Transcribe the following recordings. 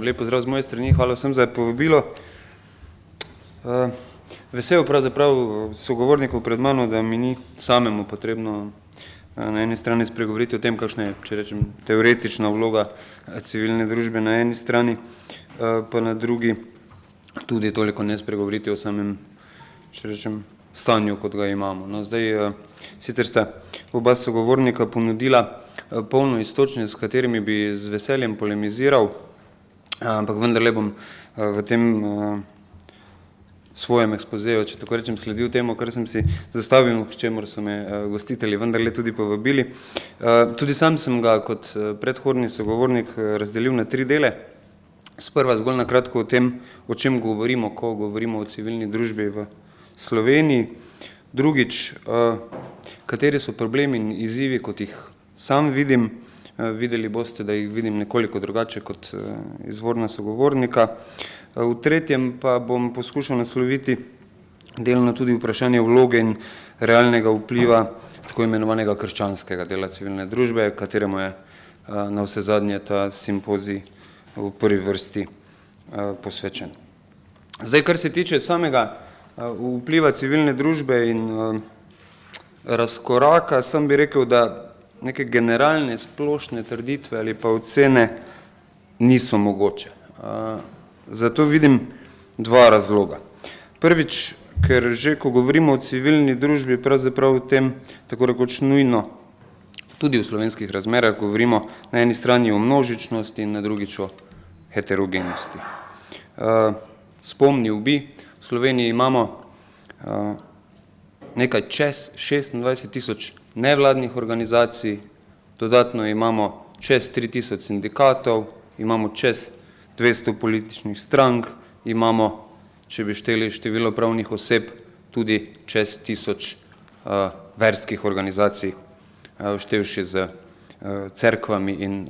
Lep pozdrav z moje strani, hvala vsem za povabilo. Vesel pravzaprav sogovornikov pred mano, da mi ni samemu potrebno na eni strani spregovoriti o tem, kakšna je, če rečem, teoretična vloga civilne družbe na eni strani, pa na drugi tudi toliko ne spregovoriti o samem, če rečem, stanju, kot ga imamo. No, zdaj, sicer sta oba sogovornika ponudila polno iztočnic, s katerimi bi z veseljem polemiziral, ampak vendarle bom v tem svojem ekspozeju, če tako rečem, sledil temu, kar sem si zastavil, k čemur so me gostitelji vendarle tudi povabili. Tudi sam sem ga kot predhodni sogovornik razdelil na 3 dele. Sprva zgolj na kratko o tem, o čem govorimo, ko govorimo o civilni družbi v Sloveniji. Drugič, kateri so problemi in izzivi, kot jih sam vidim. Videli boste, da jih vidim nekoliko drugače kot izvorna sogovornika. V tretjem pa bom poskušal nasloviti delno tudi vprašanje vloge in realnega vpliva tako imenovanega krščanskega dela civilne družbe, kateremu je na vse zadnje ta simpozij v prvi vrsti posvečen. Zdaj, kar se tiče samega vpliva civilne družbe in razkoraka, sam bi rekel, da neke generalne splošne trditve ali pa ocene niso mogoče. Zato vidim 2 razloga. Prvič, ker že ko govorimo o civilni družbi, pravzaprav o tem tako rekoč nujno, tudi v slovenskih razmerah, govorimo na eni strani o množičnosti in na drugič o heterogenosti. Spomnil bi, v Sloveniji imamo nekaj čez 26 000 nevladnih organizacij, dodatno imamo čez 3000 sindikatov, imamo čez 200 političnih strank, imamo, če bi šteli število pravnih oseb, tudi čez 1000 verskih organizacij, števši z cerkvami in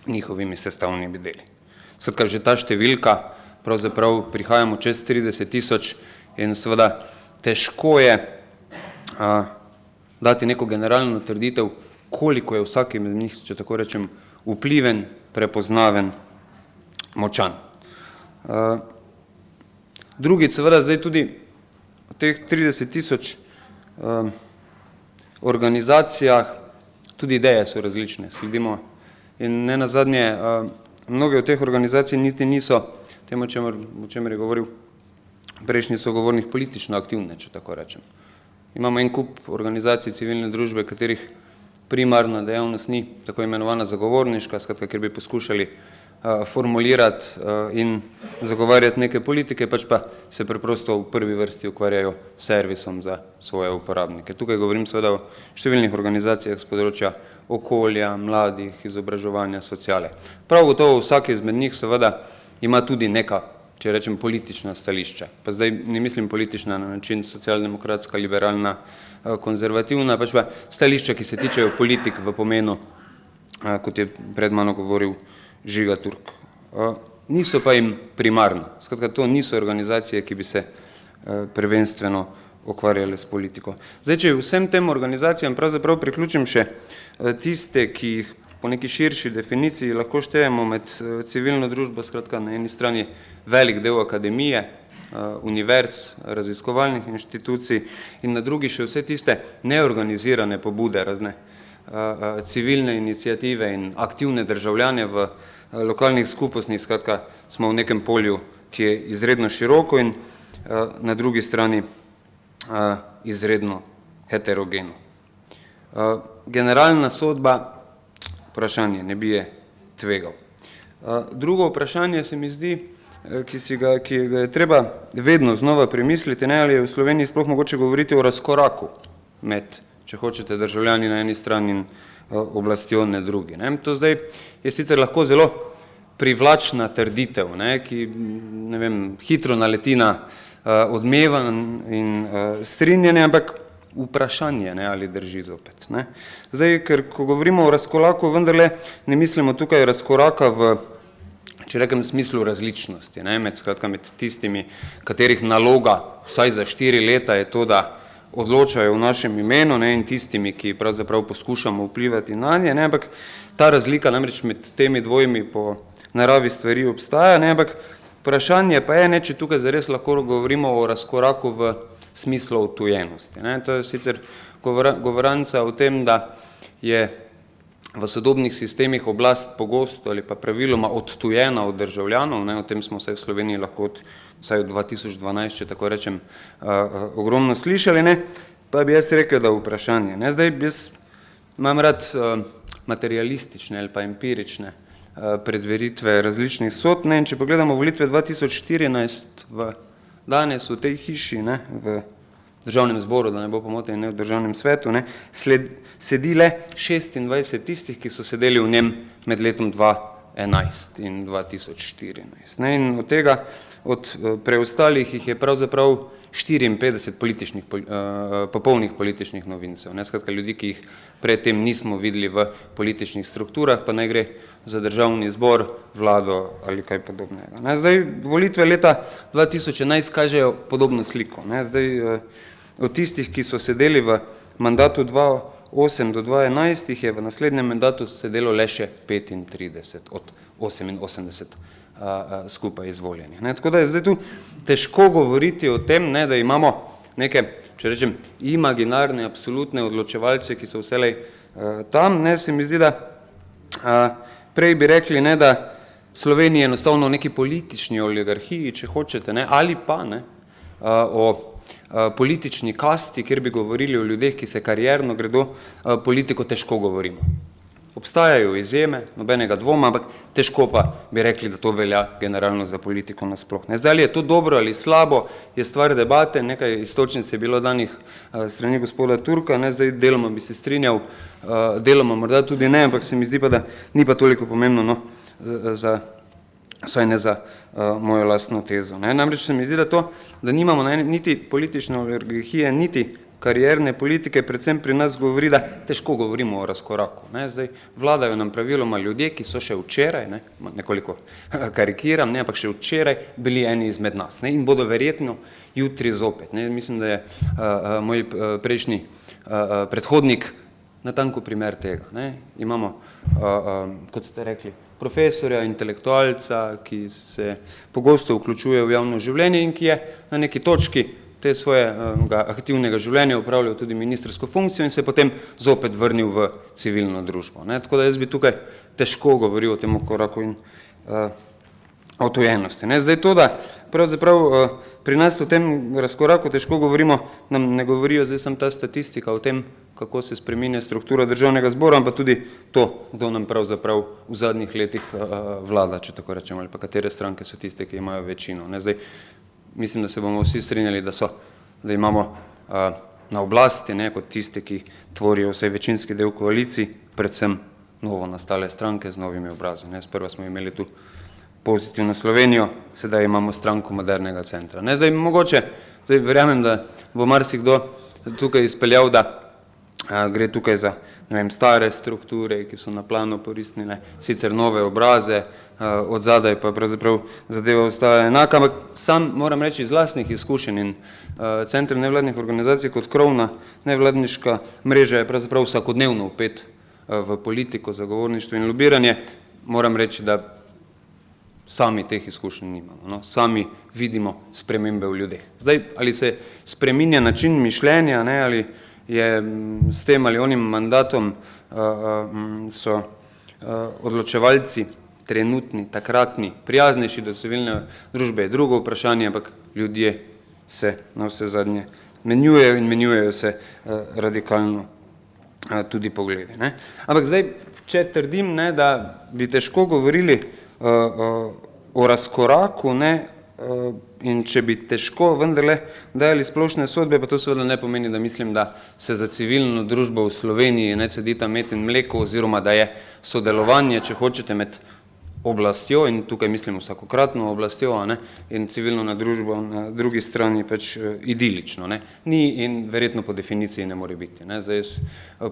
njihovimi sestavnimi deli. Skratka, že ta številka, pravzaprav prihajamo čez 30 000 in seveda težko je dati neko generalno trditev, koliko je vsakim iz njih, če tako rečem, vpliven, prepoznaven, močan. Drugič, seveda, zdaj tudi v teh 30 000 organizacijah tudi ideje so različne, sledimo in ne nazadnje, mnoge od teh organizacij niti niso temu, o čemer je govoril prejšnji sogovornik, politično aktivne, če tako rečem. Imamo en kup organizacij civilne družbe, katerih primarna dejavnost ni tako imenovana zagovorniška, skratka, ker bi poskušali formulirati in zagovarjati neke politike, pač pa se preprosto v prvi vrsti ukvarjajo servisom za svoje uporabnike. Tukaj govorim seveda o številnih organizacijah z področja okolja, mladih, izobraževanja, sociale. Prav gotovo vsak izmed njih seveda ima tudi neka, če rečem, politična stališča. Pa zdaj ne mislim politična na način socialdemokratska, liberalna, konzervativna, pač pa stališča, ki se tičejo politik v pomenu, kot je pred mano govoril Žiga Turk. Niso pa jim primarno. Skratka, to niso organizacije, ki bi se prvenstveno ukvarjale s politiko. Zdaj, če vsem tem organizacijam pravzaprav priključim še tiste, ki jih po neki širši definiciji lahko štejemo med civilno družbo, skratka na eni strani velik del akademije, univerz, raziskovalnih inštitucij in na drugi še vse tiste neorganizirane pobude, razne civilne iniciative in aktivne državljane v lokalnih skupnostih, skratka smo v nekem polju, ki je izredno široko in na drugi strani izredno heterogeno. Generalna sodba, vprašanje, ne bi je tvegal. Drugo vprašanje se mi zdi, ki ga je treba vedno znova premisliti, ali je v Sloveniji sploh mogoče govoriti o razkoraku med, če hočete, državljani na eni strani in oblastjo na drugi. To zdaj je sicer lahko zelo privlačna trditev, ki, ne vem, hitro naleti na odmevan in strinjanje, ampak vprašanje, ali drži zopet. Zdaj, ker ko govorimo o razkoraku, vendarle ne mislimo tukaj razkoraka v, če rekem, smislu različnosti, med tistimi, katerih naloga vsaj za 4 leta je to, da odločajo v našem imenu in tistimi, ki pravzaprav poskušamo vplivati na nje, ampak ta razlika namreč med temi dvojimi po naravi stvari obstaja, ne, ampak vprašanje pa je, ne, če tukaj zares lahko govorimo o razkoraku v smislu odtujenosti. Ne. To je sicer govoranca o tem, da je v sodobnih sistemih oblast pogosto ali pa praviloma odtujena od državljanov, ne, o tem smo se v Sloveniji lahko vsaj od 2012, če tako rečem, ogromno slišali, ne, pa bi jaz rekel, da vprašanje. Ne. Zdaj, jaz imam rad materialistične ali pa empirične predveritve različnih sod, ne, in če pogledamo volitve 2014 danes v tej hiši, ne, v Državnem zboru, da ne bo pomote, ne v Državnem svetu, ne, sedi le 26 tistih, ki so sedeli v njem med letom 2011 in 2014. Ne, in od tega, od preostalih jih je pravzaprav 54 popolnih političnih novincev. Ne, skratka, ljudi, ki jih predtem nismo videli v političnih strukturah, pa naj gre za Državni zbor, vlado ali kaj podobnega. Ne, zdaj, volitve leta 2011 kažejo podobno sliko. Ne, zdaj, od tistih, ki so sedeli v mandatu 2008 do 2011, jih je v naslednjem mandatu sedelo le še 35 od 88 skupaj izvoljenih. Ne, tako da je zdaj tu težko govoriti o tem, ne, da imamo neke, če rečem, imaginarne, absolutne odločevalce, ki so vselej tam, ne, se mi zdi, da prej bi rekli, ne, da Slovenija enostavno v neki politični oligarhiji, če hočete, ne, ali pa ne, o politični kasti, kjer bi govorili o ljudeh, ki se karierno gredo politiko, težko govorimo. Obstajajo izjeme, nobenega dvoma, ampak težko pa bi rekli, da to velja generalno za politiko nasploh. Ne, zdaj, ali je to dobro ali slabo, je stvar debate, nekaj istočnic je bilo danih strani gospoda Turka, ne, zdaj deloma bi se strinjal, deloma morda tudi ne, ampak se mi zdi pa, da ni pa toliko pomembno, no, vsaj ne za mojo lastno tezo. Ne. Namreč se mi zdi, da nimamo niti politične oligarhije, niti karierne politike, predvsem pri nas govori, da težko govorimo o razkoraku. Ne. Zdaj, vladajo nam praviloma ljudje, ki so še včeraj, ne, nekoliko karikiram, ne, ampak še včeraj bili eni izmed nas, ne, in bodo verjetno jutri zopet. Ne. Mislim, da je moj prejšnji predhodnik natanko primer tega. Ne. Imamo, kot ste rekli, profesorja, intelektualca, ki se pogosto vključuje v javno življenje in ki je na neki točki te svojega aktivnega življenja upravljal tudi ministrsko funkcijo in se potem zopet vrnil v civilno družbo. Ne. Tako da jaz bi tukaj težko govoril o tem koraku in odtujenosti. Zdaj to, da pravzaprav pri nas o tem razkoraku težko govorimo, nam ne govorijo zdaj samo ta statistika o tem, kako se spreminja struktura Državnega zbora, ampak tudi to, kdo nam pravzaprav v zadnjih letih vlada, če tako rečemo, ali pa katere stranke so tiste, ki imajo večino. Ne. Zdaj, mislim, da se bomo vsi strinjali, da imamo na oblasti, ne, kot tiste, ki tvorijo vsaj večinski del koalicij, predvsem novo nastale stranke z novimi obrazi. Ne. Sprva smo imeli tu Pozitivno Slovenijo, sedaj imamo Stranko modernega centra. Ne. Zdaj, mogoče, verjamem, da bo marsikdo tukaj izpeljal, da gre tukaj za, ne vem, stare strukture, ki so na plano porisnile sicer nove obraze, od zadaj pa pravzaprav zadeva ostaja enaka, ampak sam moram reči iz lastnih izkušenj in Center nevladnih organizacij kot krovna nevladniška mreža je pravzaprav vsakodnevno vpet v politiko, zagovorništvo in lobiranje, moram reči, da sami teh izkušenj nimamo. No? Sami vidimo spremembe v ljudeh. Zdaj, ali se spreminja način mišljenja, ne, ali je s tem ali onim mandatom so odločevalci trenutni, takratni, prijaznejši do civilne družbe, je drugo vprašanje, ampak ljudje se na vse zadnje menjujejo in menjujejo se radikalno tudi pogledi. Ne. Ampak zdaj, če trdim, ne, da bi težko govorili o razkoraku, ne, in če bi težko vendarle dajali splošne sodbe, pa to seveda ne pomeni, da mislim, da se za civilno družbo v Sloveniji ne cedita med in mleko, oziroma da je sodelovanje, če hočete, med oblastjo, in tukaj mislim vsakokratno oblastjo, ne, in civilno družbo na drugi strani pač idilično. Ne. Ni in verjetno po definiciji ne more biti. Ne. Zdaj jaz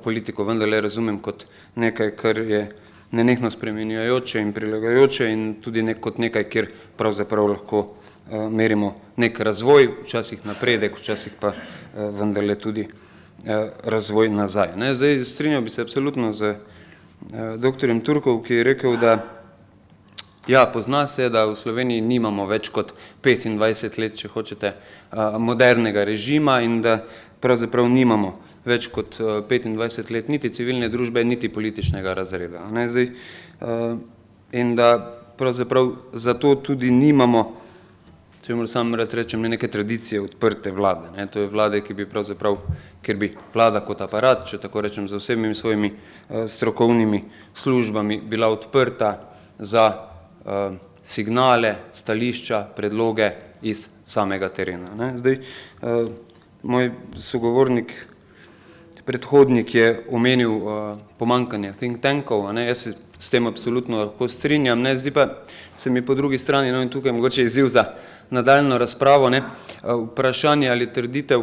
politiko vendarle razumem kot nekaj, kar je nenehno spremenjajoče in prilagajajoče in tudi kot nekaj, kjer pravzaprav lahko merimo nek razvoj, včasih napredek, včasih pa vendarle tudi razvoj nazaj. Ne. Zdaj strinjal bi se absolutno z doktorjem Turkov, ki je rekel, da Ja, pozna se, da v Sloveniji nimamo več kot 25 let, če hočete, modernega režima in da pravzaprav nimamo več kot 25 let niti civilne družbe, niti političnega razreda. Ne, zdaj, in da pravzaprav zato tudi nimamo, če moram sam rad rečem, neke tradicije odprte vlade. Ne. To je vlade, ki bi pravzaprav, ker bi vlada kot aparat, če tako rečem, za vsemi svojimi strokovnimi službami bila odprta za signale, stališča, predloge iz samega terena. Ne. Zdaj, moj sogovornik, predhodnik je omenil pomanjkanje think tankov, ne. Jaz se s tem absolutno lahko strinjam, ne. Zdaj pa se mi po drugi strani, no in tukaj mogoče izziv za nadaljno razpravo, ne, vprašanje ali trditev,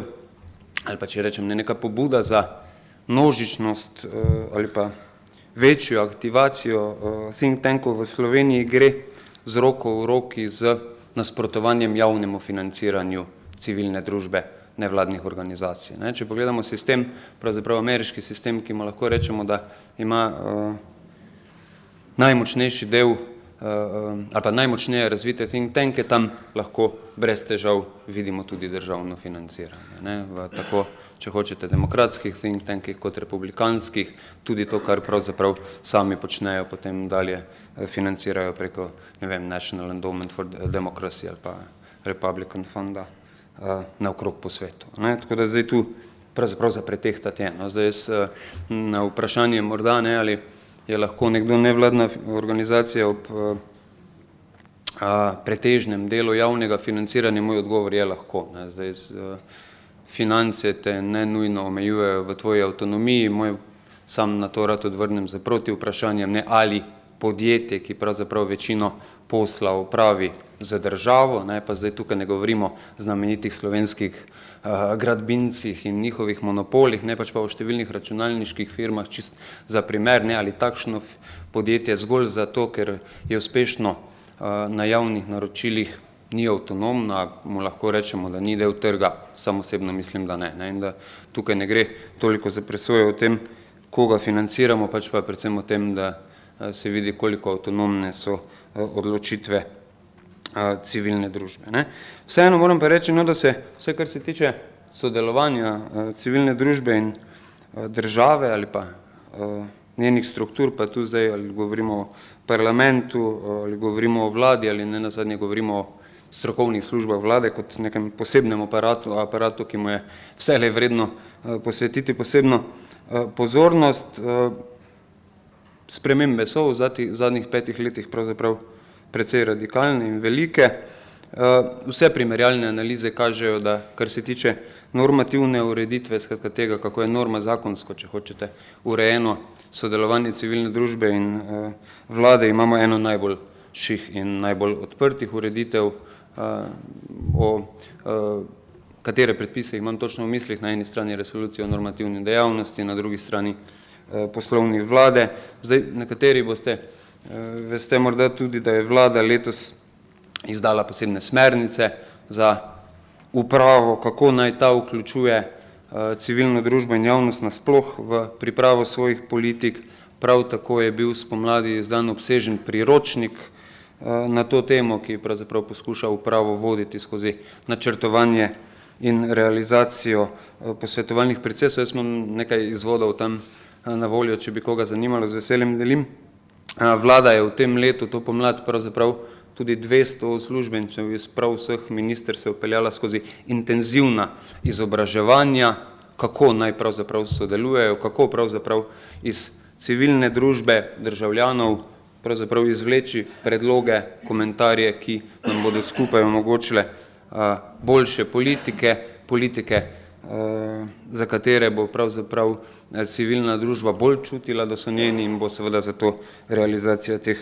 ali pa če rečem, neka pobuda za množičnost ali pa večjo aktivacijo think tankov v Sloveniji gre z roko v roki z nasprotovanjem javnemu financiranju civilne družbe nevladnih organizacij. Ne. Če pogledamo sistem, pravzaprav ameriški sistem, ki mu lahko rečemo, da ima najmočnejši del ali pa najmočneje razvite think tanke, tam lahko brez težav vidimo tudi državno financiranje. Ne. V tako, če hočete, demokratskih think tankih kot republikanskih, tudi to, kar pravzaprav sami počnejo, potem dalje financirajo preko, ne vem, National Endowment for Democracy ali pa Republican fonda naokrog po svetu. Ne. Tako da zdaj tu pravzaprav za pretehtati je. No. Zdaj jaz na vprašanje morda, ne, ali je lahko nekdo nevladna organizacija ob pretežnem delu javnega financiranja, moj odgovor je lahko. Ne. Zdaj, finance te ne nujno omejujejo v tvoji avtonomiji, sam na to rad odvrnem za proti vprašanjem, ne, ali podjetje, ki pravzaprav večino posla opravi za državo, ne, pa zdaj tukaj ne govorimo znamenitih slovenskih gradbincih in njihovih monopolih, ne pač pa o številnih računalniških firmah, čist za primer, ne, ali takšno podjetje zgolj zato, ker je uspešno na javnih naročilih, ni avtonomno, mu lahko rečemo, da ni del trga, sam osebno mislim, da ne. In da tukaj ne gre toliko za presojo o tem, koga financiramo, pač pa predvsem o tem, da se vidi, koliko avtonomne so odločitve civilne družbe. Ne. Vseeno moram pa reči, no, da se vse, kar se tiče sodelovanja civilne družbe in države ali pa njenih struktur, pa tu zdaj ali govorimo o parlamentu, ali govorimo o vladi, ali ne nazadnje govorimo o strokovnih službah vlade kot nekem posebnem aparatu, ki mu je vselej vredno posvetiti posebno pozornost. Spremembe so v zadnjih 5 letih pravzaprav precej radikalne in velike. Vse primerjalne analize kažejo, da kar se tiče normativne ureditve, skratka tega, kako je norma zakonsko, če hočete, urejeno sodelovanje civilne družbe in vlade, imamo eno najboljših in najbolj odprtih ureditev, o katere predpise imam točno v mislih, na eni strani resolucijo o normativni dejavnosti, na drugi strani poslovnik vlade. Zdaj, nekateri veste morda tudi, da je vlada letos izdala posebne smernice za upravo, kako naj ta vključuje civilno družbo in javnost nasploh v pripravo svojih politik. Prav tako je bil spomladi izdan obsežen priročnik na to temo, ki pravzaprav poskuša upravo voditi skozi načrtovanje in realizacijo posvetovalnih procesov. Jaz imam nekaj izvodov tam na voljo, če bi koga zanimalo, z veseljem delim. Vlada je v tem letu, to pomlad, pravzaprav tudi 200 uslužbencev iz prav vseh ministrstev peljala skozi intenzivna izobraževanja, kako naj pravzaprav sodelujejo, kako pravzaprav iz civilne družbe državljanov pravzaprav izvleči predloge, komentarje, ki nam bodo skupaj omogočile boljše politike, za katere bo pravzaprav civilna družba bolj čutila, da so njeni in bo seveda zato realizacija teh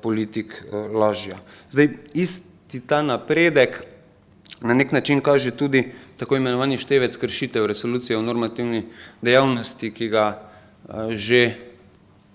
politik lažja. Zdaj, isti ta napredek na nek način kaže tudi tako imenovani števec kršitev resolucije o normativni dejavnosti, ki ga že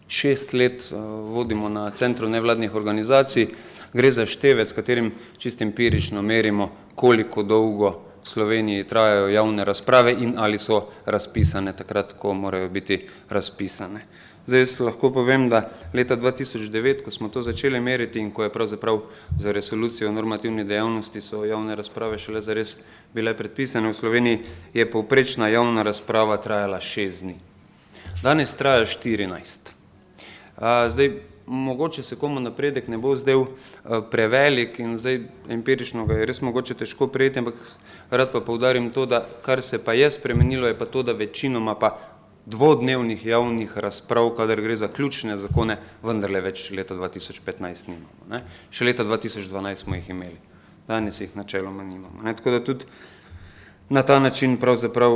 6 let vodimo na Centru nevladnih organizacij. Gre za števec, s katerim čisto empirično merimo, koliko dolgo v Sloveniji trajajo javne razprave in ali so razpisane takrat, ko morajo biti razpisane. Zdaj jaz lahko povem, da leta 2009, ko smo to začeli meriti in ko je pravzaprav za resolucijo o normativni dejavnosti so javne razprave šele zares bile predpisane v Sloveniji, je povprečna javna razprava trajala 6 dni. Danes traja 14. Zdaj, mogoče se komu napredek ne bo zdel prevelik in zdaj empirično ga je res mogoče težko prejeti, ampak rad pa poudarim to, da kar se pa je spremenilo, je pa to, da večinoma pa dvodnevnih javnih razprav, kadar gre za ključne zakone, vendarle več leta 2015 nimamo. Ne? Še leta 2012 smo jih imeli, danes jih načeloma nimamo. Ne? Tako da tudi na ta način pravzaprav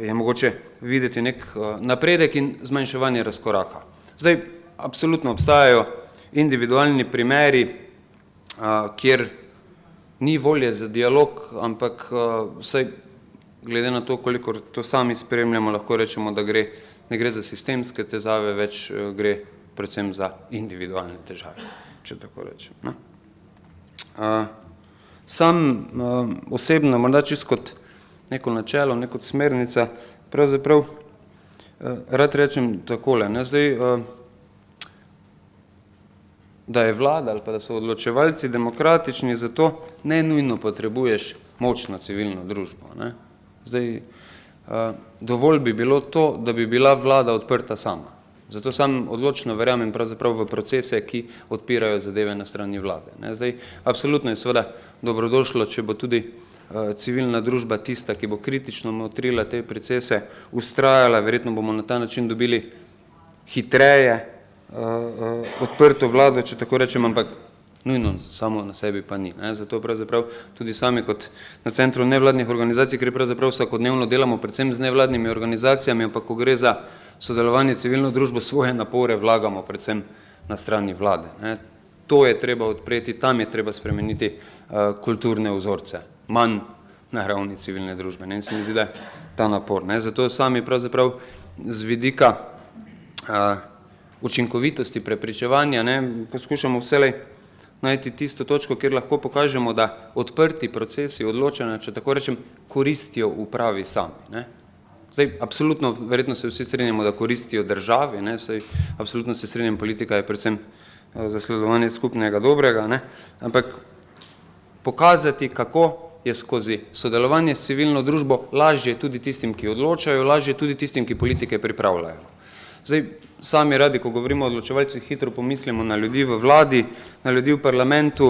je mogoče videti nek napredek in zmanjševanje razkoraka. Zdaj, absolutno obstajajo individualni primeri, kjer ni volje za dialog, ampak vsaj glede na to, koliko to sami spremljamo, lahko rečemo, da ne gre za sistemske težave, več gre predvsem za individualne težave, če tako rečem. Ne? Sam osebno, morda čisto kot neko načelo, neko smernica, pravzaprav rad rečem takole, ne? Zdaj, da je vlada ali pa da so odločevalci demokratični, zato ne nujno potrebuješ močno civilno družbo. Ne? Zdaj, dovolj bi bilo to, da bi bila vlada odprta sama. Zato sam odločno verjamem pravzaprav v procese, ki odpirajo zadeve na strani vlade. Ne? Zdaj, absolutno je seveda dobrodošlo, če bo tudi civilna družba tista, ki bo kritično motrila te procese, ustrajala, verjetno bomo na ta način dobili hitreje odprto vlado, če tako rečem, ampak nujno samo na sebi pa ni. Ne? Zato pravzaprav tudi sami kot na Centru nevladnih organizacij, ker pravzaprav vsakodnevno delamo predvsem z nevladnimi organizacijami, ampak ko gre za sodelovanje civilno družbo, svoje napore vlagamo predvsem na strani vlade. Ne? To je treba odpreti, tam je treba spremeniti kulturne vzorce, manj na ravni civilne družbe. Ne? In se mi zdi, da je ta napor. Ne? Zato sami pravzaprav z vidika učinkovitosti prepričevanja, ne, poskušamo vselej najti tisto točko, kjer lahko pokažemo, da odprti procesi odločanja, če tako rečem, koristijo upravi sami. Ne. Zdaj, absolutno, verjetno se vsi strinjamo, da koristijo državi, ne, saj absolutno se strinjam, politika je predvsem zasledovanje skupnega dobrega, ne, ampak pokazati, kako je skozi sodelovanje s civilno družbo lažje tudi tistim, ki odločajo, lažje tudi tistim, ki politike pripravljajo. Zdaj, sami radi, ko govorimo o odločevalcih, hitro pomislimo na ljudi v vladi, na ljudi v parlamentu.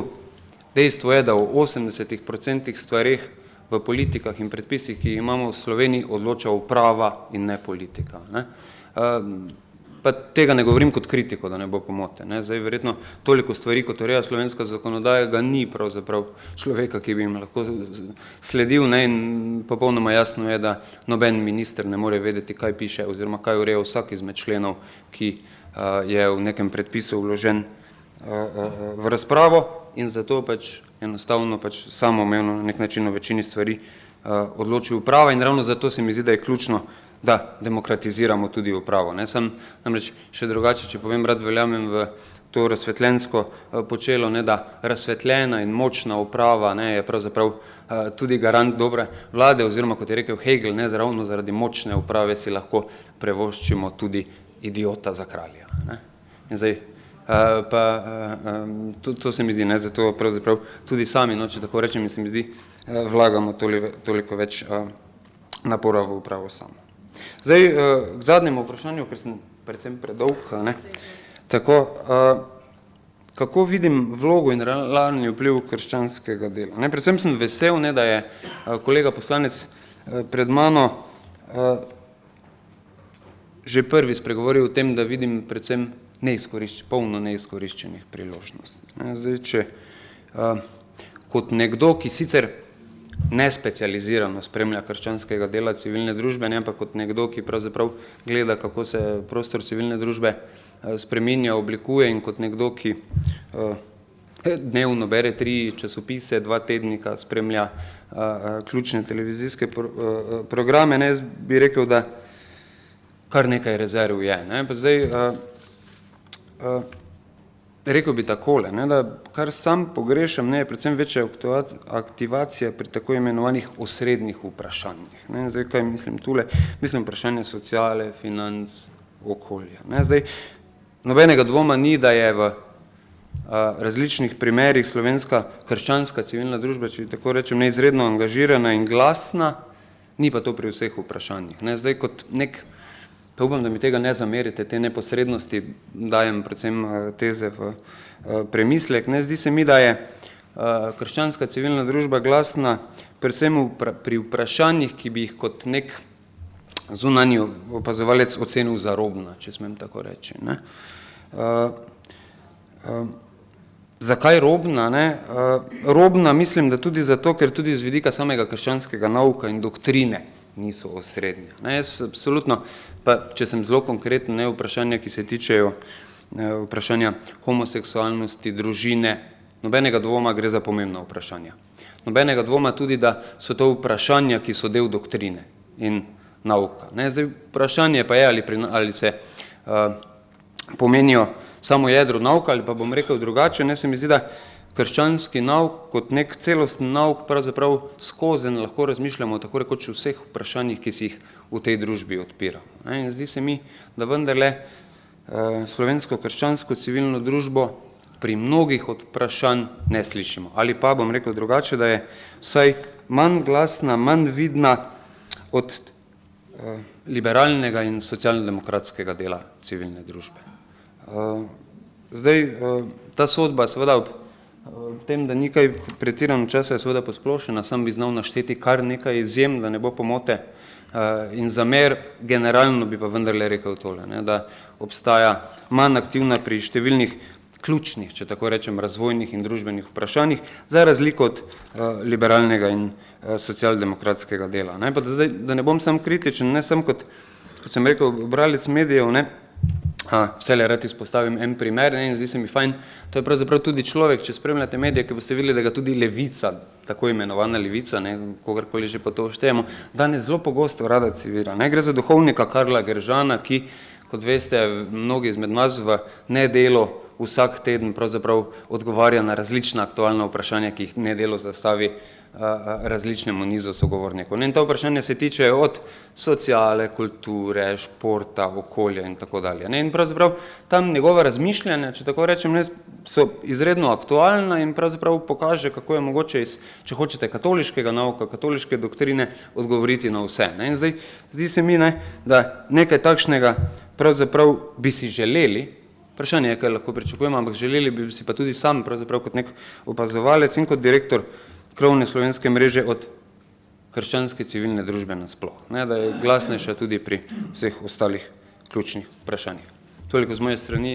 Dejstvo je, da v 80% stvareh v politikah in predpisih, ki jih imamo v Sloveniji, odloča uprava in ne politika. Ne? Pa tega ne govorim kot kritiko, da ne bo pomote. Ne? Zdaj, verjetno toliko stvari, kot ureja slovenska zakonodaja, ga ni pravzaprav človeka, ki bi jim lahko sledil, ne? In popolnoma jasno je, da noben minister ne more vedeti, kaj piše oziroma kaj ureja vsak izmed členov, ki je v nekem predpisu vložen v razpravo in zato pač enostavno pač samoumevno na nek način v večini stvari odloči uprava in ravno zato se mi zdi, da je ključno, da demokratiziramo tudi upravo. Ne, sem namreč še drugače, če povem, rad verjamem v to razsvetljensko počelo, ne, da razsvetljena in močna uprava, ne, je pravzaprav tudi garant dobre vlade, oziroma kot je rekel Hegel, ne, ravno zaradi močne uprave si lahko prevoščimo tudi idiota za kralja. Ne. In zdaj, to se mi zdi, ne, zato pravzaprav tudi sami, no, če tako rečem, in se mi zdi, vlagamo toliko več napora v upravo samo. Zdaj, k zadnjemu vprašanju, ker sem predvsem predolg, ne, tako, kako vidim vlogo in realni vpliv krščanskega dela. Ne, predvsem sem vesel, ne, da je kolega poslanec pred mano že prvi spregovoril o tem, da vidim predvsem polno neizkoriščenih priložnosti. Ne, zdaj, če kot nekdo, ki sicer nespecializirano spremlja krščanskega dela civilne družbe, ne, ampak kot nekdo, ki pravzaprav gleda, kako se prostor civilne družbe spreminja, oblikuje in kot nekdo, ki dnevno bere 3 časopise, 2 tednika, spremlja ključne televizijske programe, ne, jaz bi rekel, da kar nekaj rezerv je. Ne, pa zdaj, rekel bi takole, ne, da kar sam pogrešam, ne, je predvsem večja aktivacija pri tako imenovanih osrednjih vprašanjih. Ne. Zdaj, kaj mislim tule? Mislim vprašanje sociale, financ, okolja. Ne, zdaj, nobenega dvoma ni, da je v različnih primerih slovenska krščanska civilna družba, če tako rečem, neizredno angažirana in glasna, ni pa to pri vseh vprašanjih. Ne, zdaj kot pa upam, da mi tega ne zamerite, te neposrednosti dajem predvsem teze v premislek. Ne, zdi se mi, da je krščanska civilna družba glasna predvsem pri vprašanjih, ki bi jih kot nek zunanji opazovalec ocenil za robna, če smem tako reči. Ne. Zakaj robna? Ne? Robna mislim, da tudi zato, ker tudi z vidika samega krščanskega nauka in doktrine niso osrednje. Ne? Jaz absolutno, pa če sem zelo konkreten, ne vprašanja, ki se tičejo vprašanja homoseksualnosti, družine, nobenega dvoma gre za pomembna vprašanja. Nobenega dvoma tudi, da so to vprašanja, ki so del doktrine in nauka. Ne? Zdaj, vprašanje pa je, ali se pomenijo samo jedro nauka, ali pa bom rekel drugače, ne, se mi zdi, da krščanski nauk kot nek celosten nauk pravzaprav skozen lahko razmišljamo tako rekoč o vseh vprašanjih, ki si jih v tej družbi odpiramo. Ne, in zdi se mi, da vendarle slovensko krščansko civilno družbo pri mnogih od vprašanj ne slišimo. Ali pa bom rekel drugače, da je vsaj manj glasna, manj vidna od liberalnega in socialno-demokratskega dela civilne družbe. Zdaj, ta sodba seveda ob tem, da ni kaj pretirano časa, je seveda posplošena, sam bi znal našteti kar nekaj izjem, da ne bo pomote in zamer, generalno bi pa vendarle rekel tole, ne, da obstaja manj aktivna pri številnih ključnih, če tako rečem, razvojnih in družbenih vprašanjih, za razliko od liberalnega in socialdemokratskega dela. Ne, pa da ne bom sam kritičen, ne sam kot sem rekel, bralec medijev, ne, vselej rad izpostavim en primer, ne, in zdi se mi fajn, to je pravzaprav tudi človek, če spremljate medije, ki boste videli, da ga tudi levica, tako imenovana levica, ne, kogarkoli že pa to štejemo, danes zelo pogosto rada citira. Ne, gre za duhovnika Karla Gržana, ki, kot veste, mnogi izmed nas v Nedelo vsak teden pravzaprav odgovarja na različna aktualna vprašanja, ki jih Nedelo zastavi različnemu nizu sogovornikov. In ta vprašanja se tičejo od sociale, kulture, športa, okolja in tako dalje. In pravzaprav tam njegova razmišljanja, če tako rečem, so izredno aktualna in pravzaprav pokaže, kako je mogoče iz, če hočete, katoliškega nauka, katoliške doktrine odgovoriti na vse. In zdaj, zdi se mi, da nekaj takšnega pravzaprav bi si želeli, vprašanje je, kaj lahko pričakujemo, ampak želeli bi si pa tudi sam pravzaprav kot nek opazovalec in kot direktor krovne slovenske mreže od krščanske civilne družbe nasploh, ne, da je glasnejša tudi pri vseh ostalih ključnih vprašanjih. Toliko z moje strani.